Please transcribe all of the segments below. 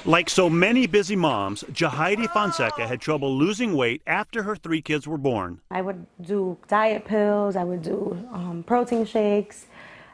Like so many busy moms, Jahaidi Fonseca had trouble losing weight after her 3 kids were born. I would do diet pills, I would do protein shakes.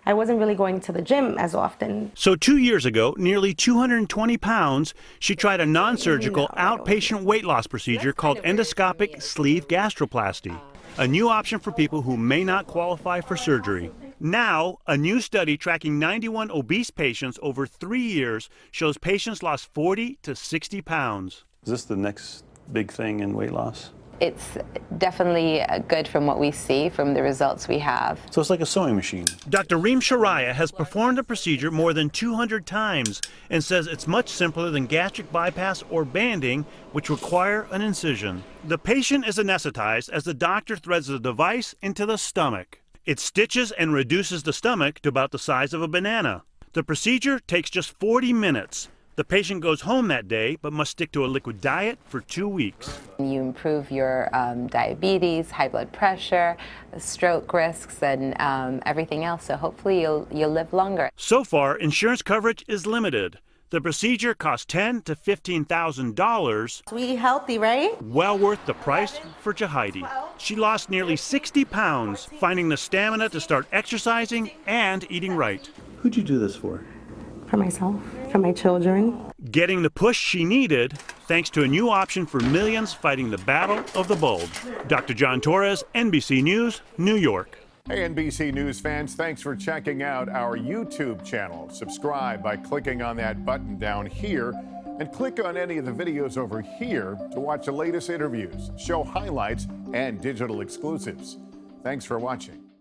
I wasn't really going to the gym as often. So 2 years ago, nearly 220 pounds, she tried a non-surgical outpatient weight loss procedure called endoscopic sleeve gastroplasty, a new option for people who may not qualify for surgery. Now, a new study tracking 91 obese patients over 3 years shows patients lost 40 to 60 pounds. Is this the next big thing in weight loss? It's definitely good from what we see, from the results we have. So it's like a sewing machine. Dr. Reem Sharaya has performed the procedure more than 200 times and says it's much simpler than gastric bypass or banding, which require an incision. The patient is anesthetized as the doctor threads the device into the stomach. It stitches and reduces the stomach to about the size of a banana. The procedure takes just 40 minutes. The patient goes home that day, but must stick to a liquid diet for 2 weeks. You improve your diabetes, high blood pressure, stroke risks, and everything else. So hopefully you'll live longer. So far, insurance coverage is limited. The procedure costs $10,000 to $15,000. We eat healthy, right? Well worth the price for Jahaidi. She lost nearly 60 pounds, finding the stamina to start exercising and eating right. Who'd you do this for? For myself, for my children. Getting the push she needed thanks to a new option for millions fighting the battle of the bulge. Dr. John Torres, NBC News, New York. Hey, NBC News fans, thanks for checking out our YouTube channel. Subscribe by clicking on that button down here and click on any of the videos over here to watch the latest interviews, show highlights, and digital exclusives. Thanks for watching.